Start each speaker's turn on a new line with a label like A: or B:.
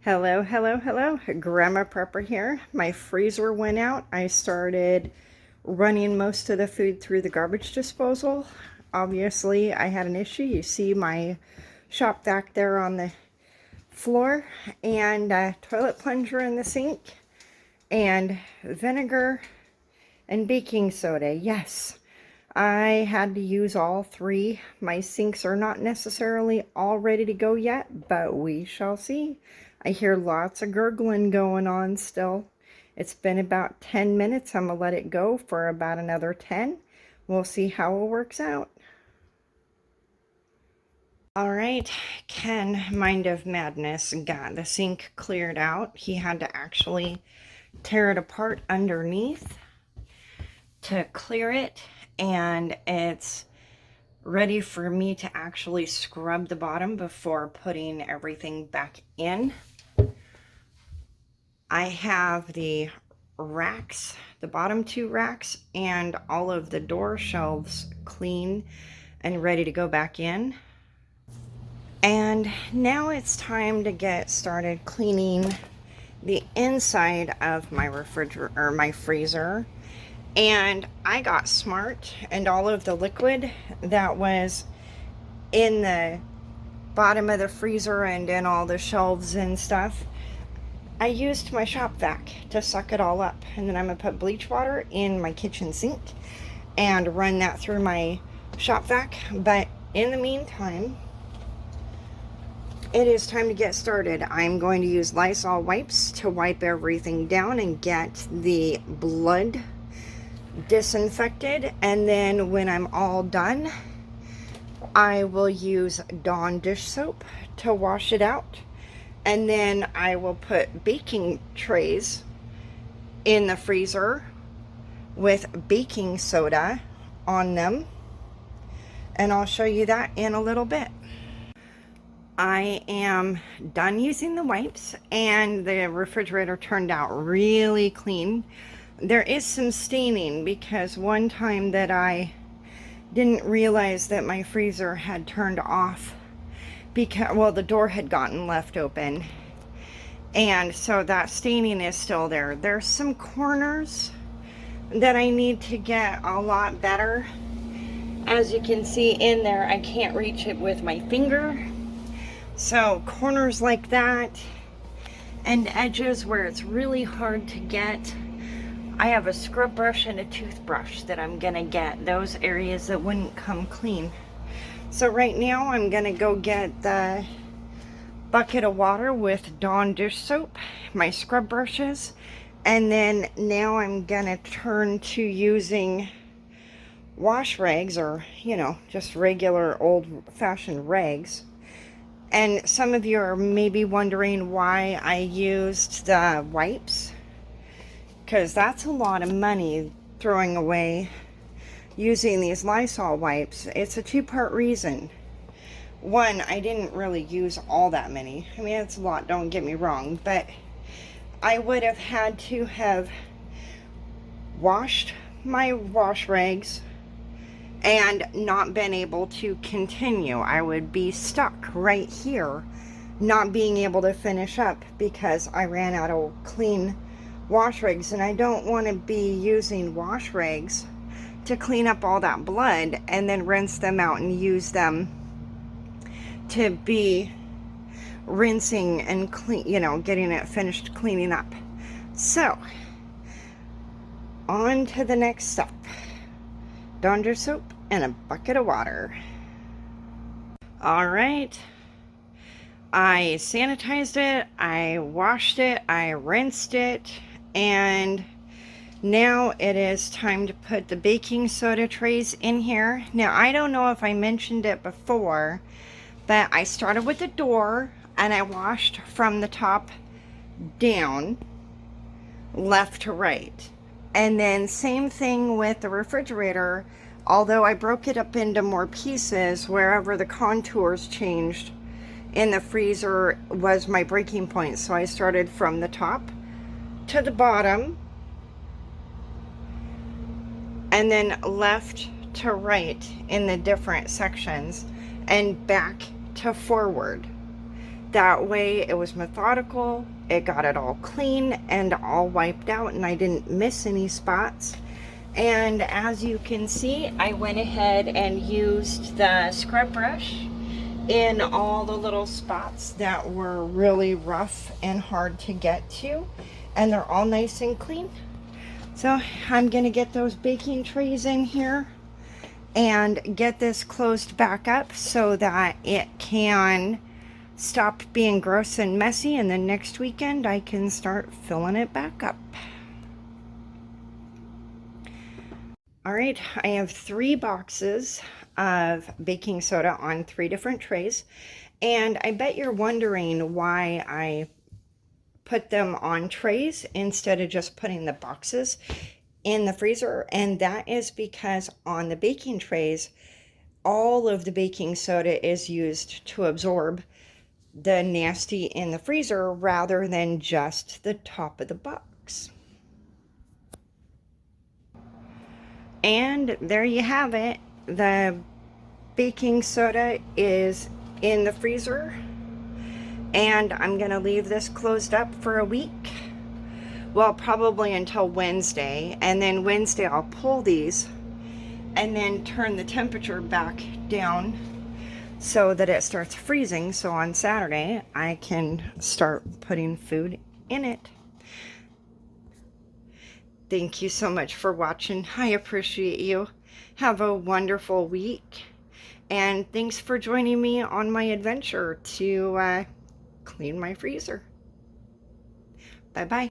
A: Hello, hello, hello. Grandma Prepper here. My freezer went out. I started running most of the food through the garbage disposal. Obviously, I had an issue. You see my shop vac there on the floor, and a toilet plunger in the sink, and vinegar and baking soda. Yes, I had to use all three. My sinks are not necessarily all ready to go yet, but we shall see. I hear lots of gurgling going on still. It's been about 10 minutes. I'm going to let it go for about another 10. We'll see how it works out. All right, Ken, Mind of Madness, got the sink cleared out. He had to actually tear it apart underneath to clear it, and it's ready for me to actually scrub the bottom before putting everything back in. I have the racks, the bottom two racks, and all of the door shelves clean and ready to go back in. And now it's time to get started cleaning the inside of my refrigerator or my freezer. And I got smart, and all of the liquid that was in the bottom of the freezer and in all the shelves and stuff, I used my shop vac to suck it all up. And then I'm going to put bleach water in my kitchen sink and run that through my shop vac. But in the meantime, it is time to get started. I'm going to use Lysol wipes to wipe everything down and get the blood disinfected. And then when I'm all done, I will use Dawn dish soap to wash it out. And then I will put baking trays in the freezer with baking soda on them. And I'll show you that in a little bit. I am done using the wipes, and the refrigerator turned out really clean. There is some staining because one time that I didn't realize that my freezer had turned off because, well, the door had gotten left open, and so that staining is still there. There's some corners that I need to get a lot better. As you can see in there, I can't reach it with my finger. So corners like that and edges where it's really hard to get, I have a scrub brush and a toothbrush that I'm gonna get those areas that wouldn't come clean. So right now I'm gonna go get the bucket of water with Dawn dish soap, my scrub brushes, and then now I'm gonna turn to using wash rags, or just regular old-fashioned rags. And some of you are maybe wondering why I used the wipes, because that's a lot of money throwing away using these Lysol wipes. It's a two-part reason. One, I didn't really use all that many. I mean, it's a lot, don't get me wrong, but I would have had to have washed my wash rags and not been able to continue. I would be stuck right here, not being able to finish up because I ran out of clean wash rags, and I don't want to be using wash rags to clean up all that blood and then rinse them out and use them to be rinsing and clean, getting it finished cleaning up. So on to the next step. Dawn dish soap and a bucket of water. All right, I sanitized it, I washed it, I rinsed it, and now it is time to put the baking soda trays in here. Now, I don't know if I mentioned it before, but I started with the door and I washed from the top down, left to right. And then same thing with the refrigerator, although I broke it up into more pieces wherever the contours changed in the freezer was my breaking point. So I started from the top to the bottom, and then left to right in the different sections, and back to forward. That way it was methodical, it got it all clean and all wiped out, and I didn't miss any spots. And as you can see, I went ahead and used the scrub brush in all the little spots that were really rough and hard to get to, and they're all nice and clean. So I'm gonna get those baking trays in here and get this closed back up so that it can stop being gross and messy, and then next weekend I can start filling it back up. All right, I have 3 boxes of baking soda on 3 different trays, and I bet you're wondering why I put them on trays instead of just putting the boxes in the freezer, and that is because on the baking trays, all of the baking soda is used to absorb the nasty in the freezer rather than just the top of the box. And there you have it. The baking soda is in the freezer, and I'm gonna leave this closed up for a week. Well, probably until Wednesday, and then Wednesday I'll pull these and then turn the temperature back down so that it starts freezing, so on Saturday I can start putting food in it. Thank you so much for watching. I appreciate you. Have a wonderful week, and thanks for joining me on my adventure to clean my freezer. Bye-bye.